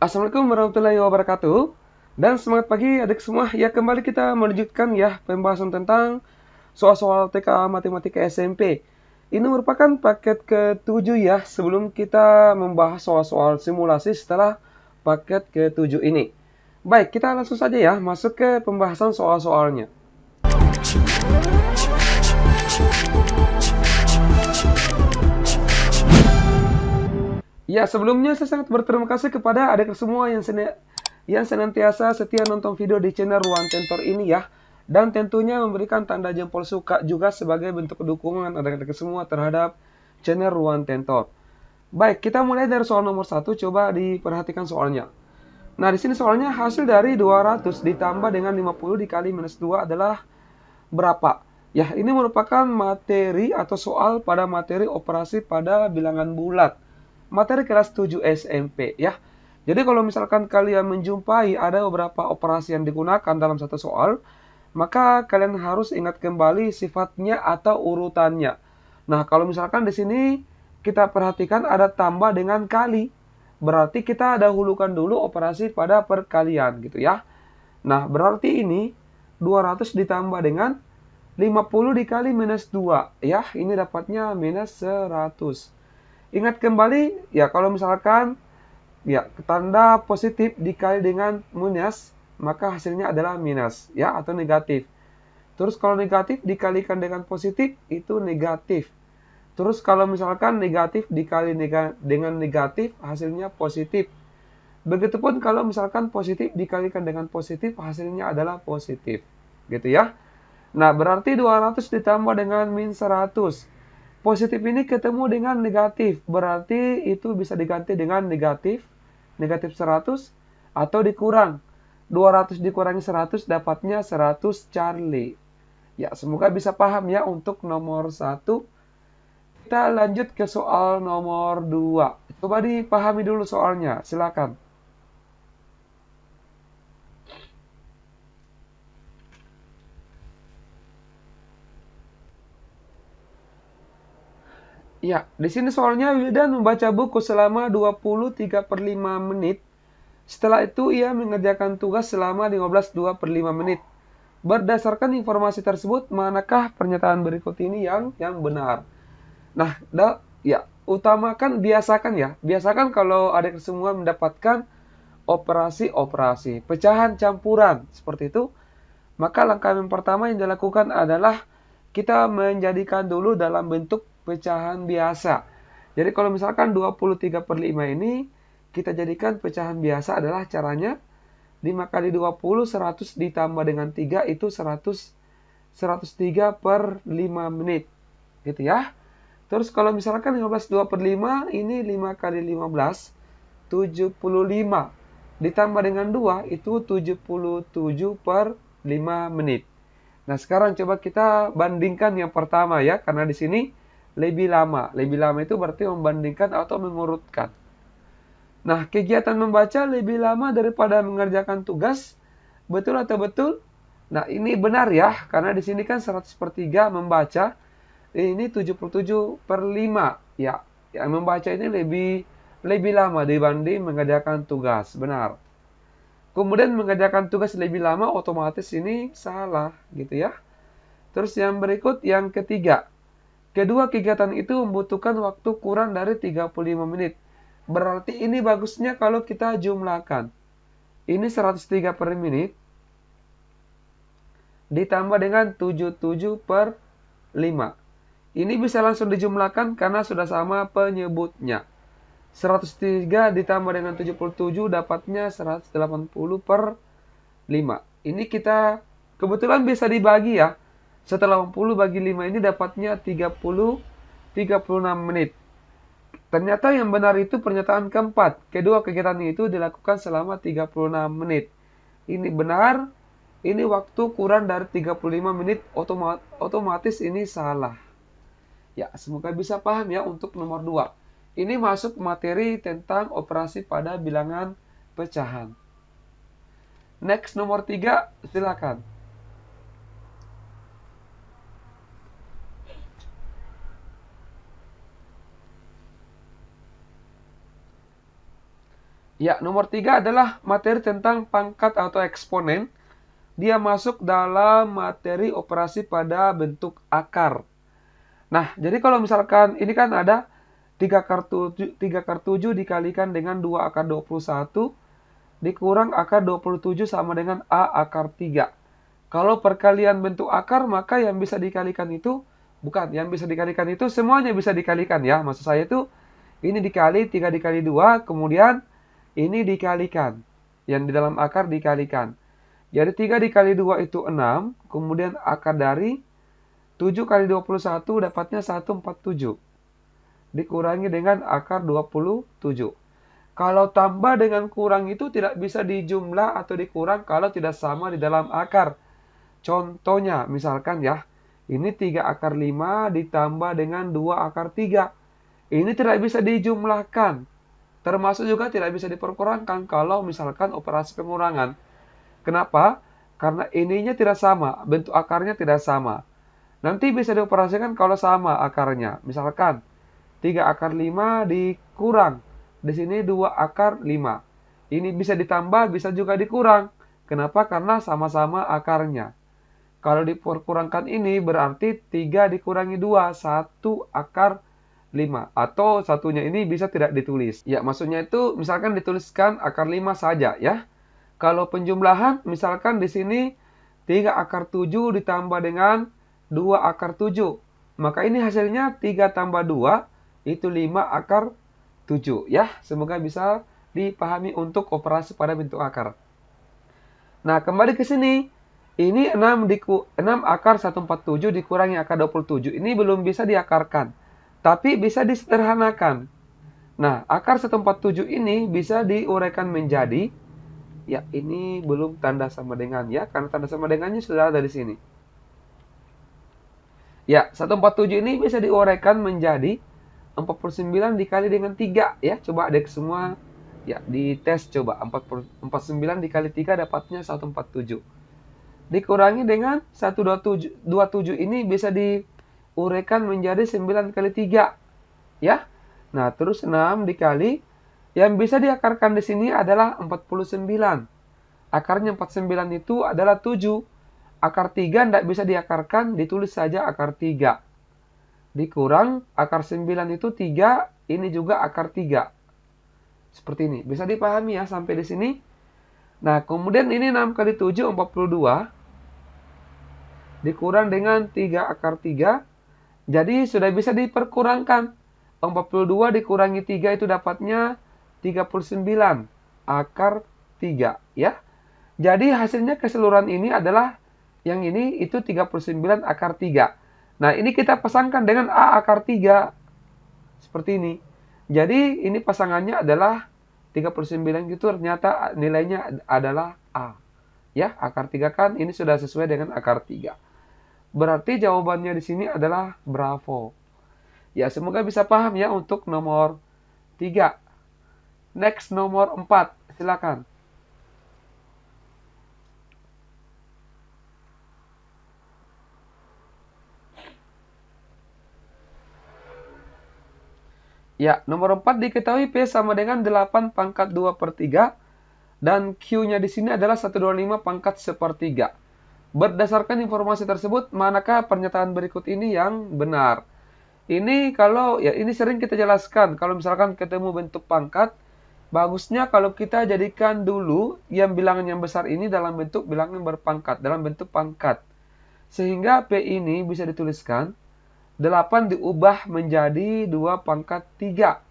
Assalamualaikum warahmatullahi wabarakatuh. Dan semangat pagi adik semua. Ya, kembali kita melanjutkan ya pembahasan tentang soal-soal TK Matematika SMP. Ini merupakan paket ke-7 ya sebelum kita membahas soal-soal simulasi setelah paket ke-7 ini. Baik, kita langsung saja ya masuk ke pembahasan soal-soalnya. Ya, sebelumnya saya sangat berterima kasih kepada adik semua yang senantiasa setia nonton video di channel Ruang Tentor ini ya. Dan tentunya memberikan tanda jempol suka juga sebagai bentuk dukungan adik-adik semua terhadap channel Ruang Tentor. Baik, kita mulai dari soal nomor 1, coba diperhatikan soalnya. Nah, di sini soalnya hasil dari 200 ditambah dengan 50 dikali minus 2 adalah berapa? Ya, ini merupakan materi atau soal pada materi operasi pada bilangan bulat. Materi kelas 7 SMP ya. Jadi kalau misalkan kalian menjumpai ada beberapa operasi yang digunakan dalam satu soal, maka kalian harus ingat kembali sifatnya atau urutannya. Nah, kalau misalkan di sini kita perhatikan ada tambah dengan kali, berarti kita dahulukan dulu operasi pada perkalian gitu ya. Nah, berarti ini 200 ditambah dengan 50 dikali minus 2 ya, ini dapatnya minus 100. Ingat kembali ya, kalau misalkan ya tanda positif dikali dengan minus, maka hasilnya adalah minus ya atau negatif. Terus kalau negatif dikalikan dengan positif itu negatif. Terus kalau misalkan negatif dikali dengan negatif hasilnya positif. Begitupun kalau misalkan positif dikalikan dengan positif hasilnya adalah positif. Gitu ya. Nah, berarti 200 ditambah dengan min 100. Positif ini ketemu dengan negatif, berarti itu bisa diganti dengan negatif, negatif 100, atau dikurang. 200 dikurangi 100 dapatnya 100 Charlie. Ya, semoga bisa paham ya untuk nomor 1. Kita lanjut ke soal nomor 2. Coba dipahami dulu soalnya, silakan. Ya, di sini soalnya Wildan membaca buku selama 23/5 menit. Setelah itu ia mengerjakan tugas selama 15/2/5 menit. Berdasarkan informasi tersebut, manakah pernyataan berikut ini yang benar? Nah, biasakan ya. Biasakan kalau adik semua mendapatkan operasi-operasi, pecahan campuran seperti itu, maka langkah yang pertama yang dilakukan adalah kita menjadikan dulu dalam bentuk pecahan biasa. Jadi kalau misalkan 23/5 ini kita jadikan pecahan biasa adalah caranya 5 kali 20, 100 ditambah dengan 3 itu 103/5 menit. Gitu ya. Terus kalau misalkan 15/2/5 ini 5 kali 15, 75. Ditambah dengan 2 itu 77/5 menit. Nah, sekarang coba kita bandingkan yang pertama ya, karena di sini lebih lama. Lebih lama itu berarti membandingkan atau mengurutkan. Nah, kegiatan membaca lebih lama daripada mengerjakan tugas. Betul atau betul? Nah, ini benar ya, karena di sini kan 100/3 membaca. Ini 77/5. Ya, yang membaca ini lebih lama dibanding mengerjakan tugas. Benar. Kemudian mengerjakan tugas lebih lama otomatis ini salah gitu ya. Terus yang berikut yang ketiga. Kedua kegiatan itu membutuhkan waktu kurang dari 35 menit. Berarti ini bagusnya kalau kita jumlahkan. Ini 103 per menit ditambah dengan 77/5. Ini bisa langsung dijumlahkan karena sudah sama penyebutnya. 103 ditambah dengan 77 dapatnya 180/5. Ini kita kebetulan bisa dibagi ya. Setelah 80 bagi 5 ini dapatnya 36 menit. Ternyata yang benar itu pernyataan keempat. Kedua kegiatan itu dilakukan selama 36 menit. Ini benar. Ini waktu kurang dari 35 menit, otomatis ini salah. Ya, semoga bisa paham ya untuk nomor 2. Ini masuk materi tentang operasi pada bilangan pecahan. Next, nomor 3, silakan. Ya, nomor 3 adalah materi tentang pangkat atau eksponen. Dia masuk dalam materi operasi pada bentuk akar. Nah, jadi kalau misalkan ini kan ada 3 akar 7 dikalikan dengan 2 akar 21 dikurang akar 27 sama dengan A akar 3. Kalau perkalian bentuk akar, maka yang bisa dikalikan itu, yang bisa dikalikan itu semuanya bisa dikalikan ya. Maksud saya itu, ini dikali 3 dikali 2, kemudian ini dikalikan. Yang di dalam akar dikalikan. Jadi 3 dikali 2 itu 6, kemudian akar dari 7 kali 21 dapatnya 147. Dikurangi dengan akar 27. Kalau tambah dengan kurang itu tidak bisa dijumlah atau dikurang kalau tidak sama di dalam akar. Contohnya, misalkan ya, ini 3 akar 5 ditambah dengan 2 akar 3. Ini tidak bisa dijumlahkan. Termasuk juga tidak bisa diperkurangkan kalau misalkan operasi pengurangan. Kenapa? Karena ininya tidak sama, bentuk akarnya tidak sama. Nanti bisa dioperasikan kalau sama akarnya. Misalkan 3 akar 5 dikurang. Di sini 2 akar 5. Ini bisa ditambah, bisa juga dikurang. Kenapa? Karena sama-sama akarnya. Kalau diperkurangkan ini berarti 3 dikurangi 2, 1 akar 5. Atau satunya ini bisa tidak ditulis. Ya, maksudnya itu misalkan dituliskan akar 5 saja ya. Kalau penjumlahan, misalkan di sini 3 akar 7 ditambah dengan 2 akar 7. Maka ini hasilnya 3 tambah 2, itu 5 akar 7. Ya, semoga bisa dipahami untuk operasi pada bentuk akar. Nah, kembali ke sini. Ini 6 akar 147 dikurangi akar 27. Ini belum bisa diakarkan. Tapi bisa disederhanakan. Nah, akar 147 ini bisa diuraikan menjadi, ya ini belum tanda sama dengan ya, karena tanda sama dengannya sudah ada di sini. Ya, 147 ini bisa diuraikan menjadi 49 dikali dengan 3 ya. Coba adek semua ya dites coba. 49 dikali 3 dapatnya 147. Dikurangi dengan 127 ini bisa diuraikan menjadi 9 kali 3 ya. Nah, terus 6 dikali yang bisa diakarkan di sini adalah 49. Akarnya 49 itu adalah 7. Akar 3 tidak bisa diakarkan, ditulis saja akar 3. Dikurang akar 9 itu 3, ini juga akar 3. Seperti ini. Bisa dipahami ya sampai di sini. Nah, kemudian ini 6 kali 7, 42. Dikurang dengan 3 akar 3. Jadi sudah bisa diperkurangkan. 42 dikurangi 3 itu dapatnya 39 akar 3 ya. Jadi hasilnya keseluruhan ini adalah yang ini itu 39 akar 3. Nah, ini kita pasangkan dengan A akar 3. Seperti ini. Jadi ini pasangannya adalah 39 gitu, ternyata nilainya adalah A. Ya, akar 3 kan ini sudah sesuai dengan akar 3. Berarti jawabannya di sini adalah bravo. Ya, semoga bisa paham ya untuk nomor 3. Next, nomor 4. Silakan. Ya, nomor 4 diketahui P sama dengan 8 pangkat 2 per 3. Dan Q-nya di sini adalah 125 pangkat 1/3. Berdasarkan informasi tersebut, manakah pernyataan berikut ini yang benar? Ini kalau ya ini sering kita jelaskan kalau misalkan ketemu bentuk pangkat, bagusnya kalau kita jadikan dulu yang bilangan yang besar ini dalam bentuk bilangan berpangkat, dalam bentuk pangkat. Sehingga P ini bisa dituliskan 8 diubah menjadi 2 pangkat 3.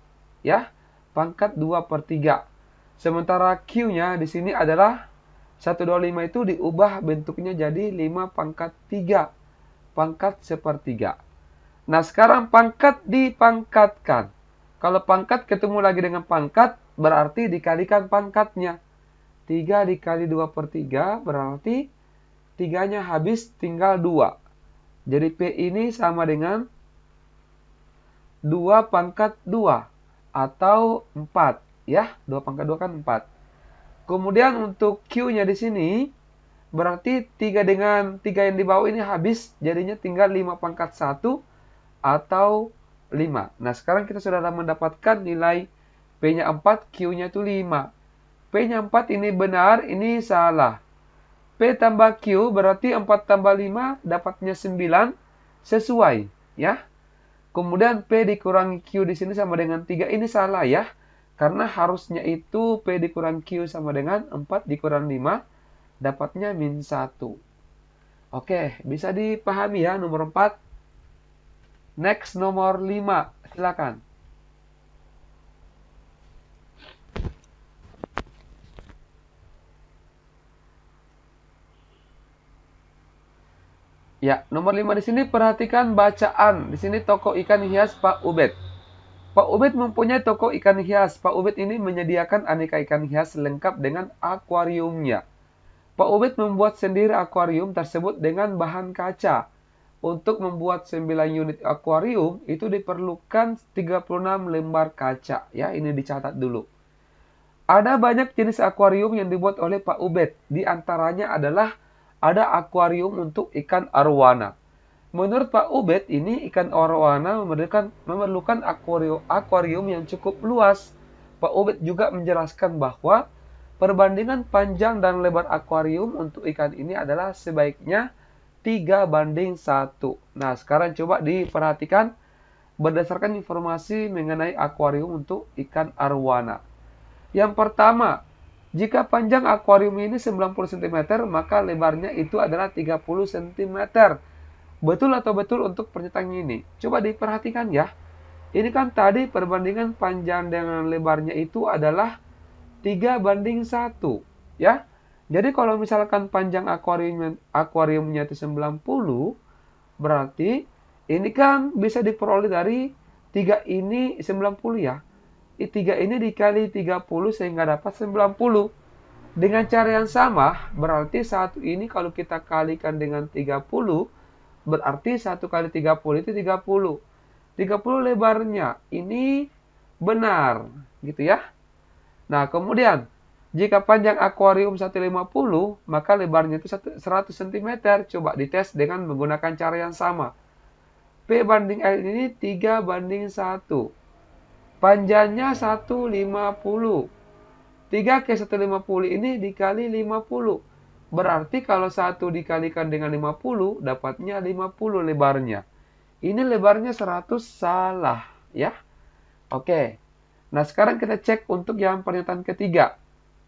Ya, pangkat 2 per 3. Sementara Q-nya di sini adalah 125 itu diubah bentuknya jadi 5 pangkat 3. Pangkat 1/3. Nah, sekarang pangkat dipangkatkan. Kalau pangkat ketemu lagi dengan pangkat, berarti dikalikan pangkatnya. 3 dikali 2 per 3, berarti 3-nya habis, tinggal 2. Jadi P ini sama dengan 2 pangkat 2, atau 4. Ya, 2 pangkat 2 kan 4. Kemudian untuk Q-nya di sini, berarti 3 dengan 3 yang di bawah ini habis, jadinya tinggal 5 pangkat 1, atau 5. Nah, sekarang kita sudah mendapatkan nilai P-nya 4, Q-nya itu 5. P-nya 4 ini benar, ini salah. P tambah Q berarti 4 tambah 5 dapatnya 9 sesuai, ya. Kemudian P dikurangi Q di sini sama dengan 3, ini salah ya. Karena harusnya itu P dikurangi Q sama dengan 4 dikurangi 5 dapatnya min 1. Oke, bisa dipahami ya nomor 4. Next nomor 5, silakan. Ya, nomor 5 di sini perhatikan bacaan. Di sini toko ikan hias Pak Ubed. Pak Ubed mempunyai toko ikan hias. Pak Ubed ini menyediakan aneka ikan hias lengkap dengan akuariumnya. Pak Ubed membuat sendiri akuarium tersebut dengan bahan kaca. Untuk membuat 9 unit akuarium itu diperlukan 36 lembar kaca. Ya, ini dicatat dulu. Ada banyak jenis akuarium yang dibuat oleh Pak Ubed. Di antaranya adalah ada akuarium untuk ikan arwana. Menurut Pak Ubed, ini ikan arwana memerlukan akuarium yang cukup luas. Pak Ubed juga menjelaskan bahwa perbandingan panjang dan lebar akuarium untuk ikan ini adalah sebaiknya 3:1. Nah, sekarang coba diperhatikan berdasarkan informasi mengenai akuarium untuk ikan arwana. Yang pertama, jika panjang akuarium ini 90 cm, maka lebarnya itu adalah 30 cm. Betul atau betul untuk pernyataan ini? Coba diperhatikan ya. Ini kan tadi perbandingan panjang dengan lebarnya itu adalah 3:1. Ya. Jadi kalau misalkan panjang akuariumnya itu 90, berarti ini kan bisa diperoleh dari 3 ini 90 ya. 3 ini dikali 30 sehingga dapat 90. Dengan cara yang sama, berarti 1 ini kalau kita kalikan dengan 30, berarti 1 kali 30 itu 30. 30 lebarnya. Ini benar, gitu ya. Nah, kemudian, jika panjang akuarium 150, maka lebarnya itu 100 cm. Coba dites dengan menggunakan cara yang sama. P banding L ini 3:1. Panjangnya 150. 3 ke 150 ini dikali 50. Berarti kalau 1 dikalikan dengan 50, dapatnya 50 lebarnya. Ini lebarnya 100, salah. Ya. Oke. Nah, sekarang kita cek untuk yang pernyataan ketiga.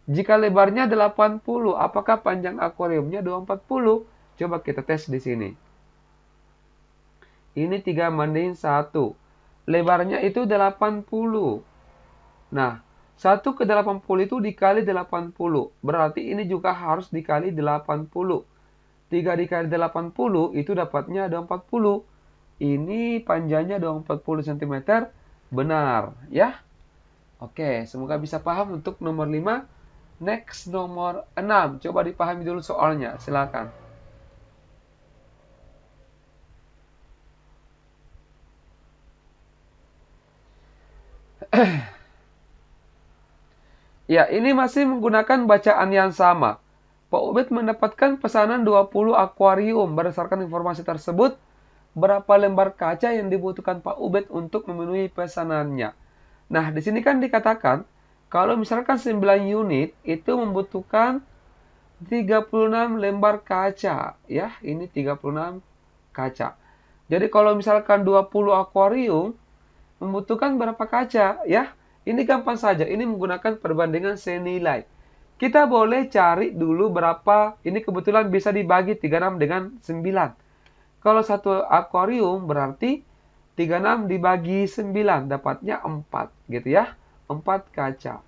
Jika lebarnya 80, apakah panjang akuariumnya 240? Coba kita tes di sini. Ini 3:1. Lebarnya itu 80. Nah, 1 ke 80 itu dikali 80. Berarti ini juga harus dikali 80. 3 dikali 80 itu dapatnya 240. Ini panjangnya 240 cm. Benar, ya? Oke, semoga bisa paham untuk nomor 5. Next, nomor 6. Coba dipahami dulu soalnya. Silakan. Ya, ini masih menggunakan bacaan yang sama. Pak Ubed mendapatkan pesanan 20 akuarium. Berdasarkan informasi tersebut, berapa lembar kaca yang dibutuhkan Pak Ubed untuk memenuhi pesanannya. Nah, di sini kan dikatakan, kalau misalkan 9 unit, itu membutuhkan 36 lembar kaca. Ya, ini 36 kaca. Jadi kalau misalkan 20 akuarium, membutuhkan berapa kaca? Ya, ini gampang saja. Ini menggunakan perbandingan senilai. Kita boleh cari dulu berapa. Ini kebetulan bisa dibagi 36 dengan 9. Kalau satu akuarium berarti 36 dibagi 9. Dapatnya 4. Gitu ya. 4 kaca.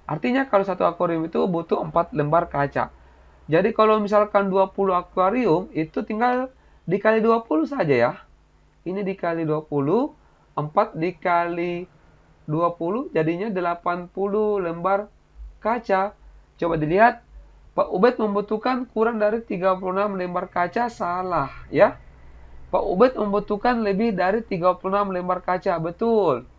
Artinya kalau satu akuarium itu butuh 4 lembar kaca. Jadi kalau misalkan 20 akuarium itu tinggal dikali 20 saja ya. Ini dikali 20. 4 dikali 20 jadinya 80 lembar kaca. Coba dilihat, Pak Ubed membutuhkan kurang dari 36 lembar kaca, salah ya. Pak Ubed membutuhkan lebih dari 36 lembar kaca, betul.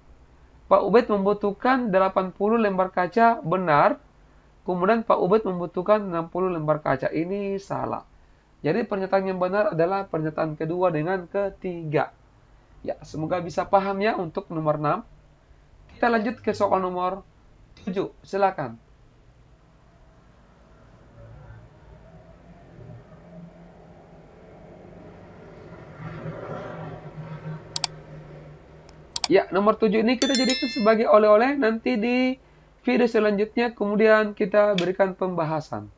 Pak Ubed membutuhkan 80 lembar kaca, benar. Kemudian Pak Ubed membutuhkan 60 lembar kaca, ini salah. Jadi pernyataan yang benar adalah pernyataan kedua dengan ketiga. Ya, semoga bisa paham ya untuk nomor 6. Kita lanjut ke soal nomor 7. Silakan. Ya, nomor 7 ini kita jadikan sebagai oleh-oleh nanti di video selanjutnya, kemudian kita berikan pembahasan.